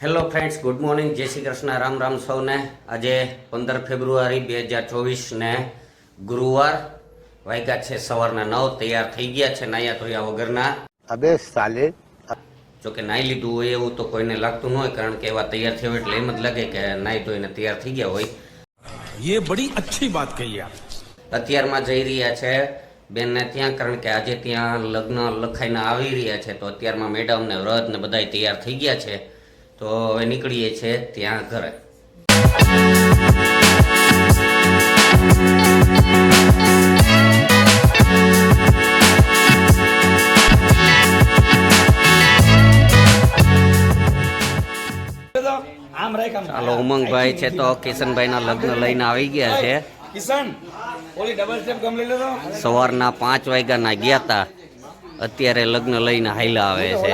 Hello friends, good morning, જય શ્રી કૃષ્ણ, રામ રામ સૌને। આજે 15 ફેબ્રુઆરી 2024 ને ગુરુવાર, વાગ્યા છે સવારના 9। તૈયાર થઈ ગયા છે નાયા ધોયા વગરના। અબે સાલે, જોકે નાઈ લીધું હોય એવું તો કોઈને લાગતું ન હોય, કારણ કે એવા તૈયાર થયો એટલે એમ જ લાગે કે નાઈ ધોઈને તૈયાર થઈ ગયા હોય। ये बड़ी अच्छी बात कही आप। અત્યારમાં જઈ રહ્યા છે બેનને ત્યાં, કારણ કે આજે ત્યાં લગ્ન લખાઈને આવી રહ્યા છે। તો અત્યારમાં મેડમ ને વ્રત ને બધાય તૈયાર થઈ ગયા છે, તો હવે નીકળીએ છીએ ત્યાં ઘરે। ચાલો, ઉમંગભાઈ છે તો કિશનભાઈના લગ્ન લઈને આવી ગયા છે। કિશન ઓલી ડબલ સ્ટેપ ગમ લઈ લેતો। સવારના 5 વાગ્યાના ગયા હતા, અત્યારે લગ્ન લઈને હાઈલા આવે છે।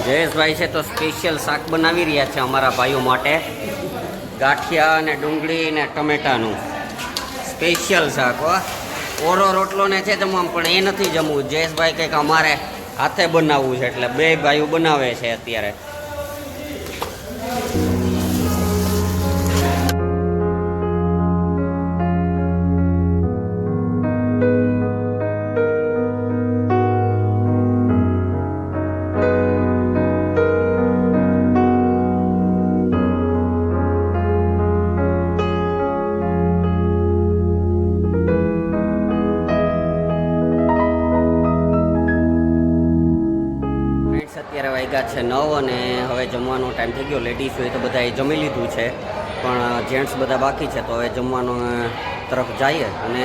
જયેશભાઈ છે તો સ્પેશિયલ શાક બનાવી રહ્યા છે અમારા ભાઈઓ માટે, ગાંઠિયા અને ડુંગળી ને ટમેટાનું સ્પેશિયલ શાક। ઓરો રોટલો ને છે જમવા, પણ એ નથી જમવું। જયેશભાઈ કંઈક અમારે હાથે બનાવવું છે, એટલે બે ભાઈઓ બનાવે છે અત્યારે। અત્યારે વાગ્યા છે 9 અને હવે જમવાનો ટાઈમ થઈ ગયો। લેડીઝ હોય તો બધાએ જમી લીધું છે, પણ જેન્ટ્સ બધા બાકી છે, તો હવે જમવાનો તરફ જઈએ અને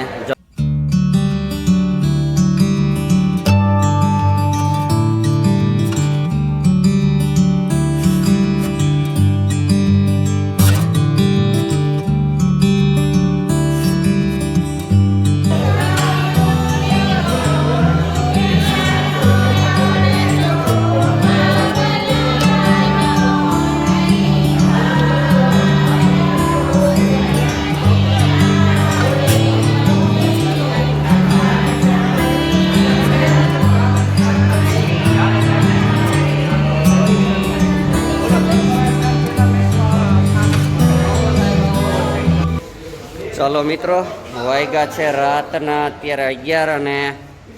ચાલો મિત્રો, વાગ્યા છે રાતના અત્યારે 11 અને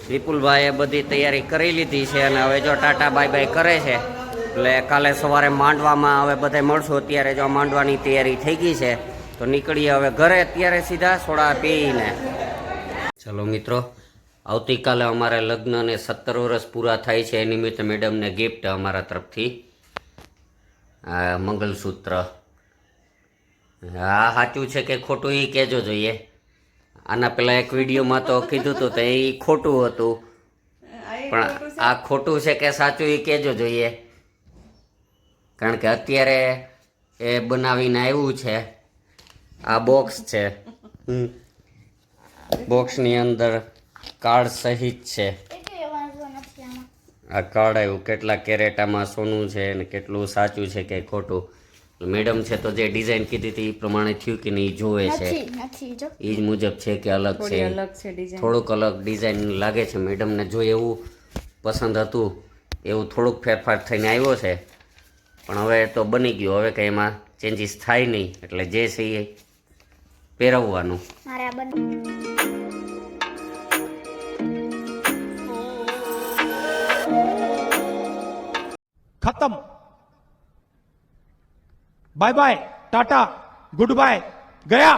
વિપુલભાઈએ બધી તૈયારી કરી લીધી છે અને હવે જો ટાટા બાય બાય કરે છે, એટલે કાલે સવારે માંડવામાં હવે બધા મળશું। અત્યારે જો માંડવાની તૈયારી થઈ ગઈ છે, તો નીકળીએ હવે ઘરે અત્યારે સીધા સોડા પીને। ચાલો મિત્રો, આવતીકાલે અમારે લગ્નને 17 વર્ષ પૂરા થાય છે, એ નિમિત્તે મેડમને ગિફ્ટ અમારા તરફથી મંગલસૂત્ર। હા, સાચું છે કે ખોટું એ કહેજો જોઈએ। આના પહેલાં એક વિડીયોમાં તો કીધું હતું તો એ ખોટું હતું, પણ આ ખોટું છે કે સાચું એ કહેજો જોઈએ। કારણ કે અત્યારે એ બનાવીને આવ્યું છે. આ બોક્સ છે. બોક્સની અંદર કાર્ડ સહિત છે. આ કાર્ડ આવ્યું કેટલા કેરેટામાં સોનું છે અને કેટલું સાચું છે કે ખોટું. મેડમ છે તો જે ડિઝાઇન કીધી હતી એ પ્રમાણે થયું કે નહીં જોવે છે. એ જ મુજબ છે કે અલગ છે. થોડુંક અલગ ડિઝાઇન લાગે છે. મેડમને જો એવું પસંદ હતું એવું થોડુંક ફેરફાર થઈને આવ્યો છે. પણ હવે તો બની ગયું. હવે કંઈ એમાં ચેન્જીસ થાય નહીં. એટલે જે છે એ પહેરવવાનું. खत्म bye bye tata goodbye गया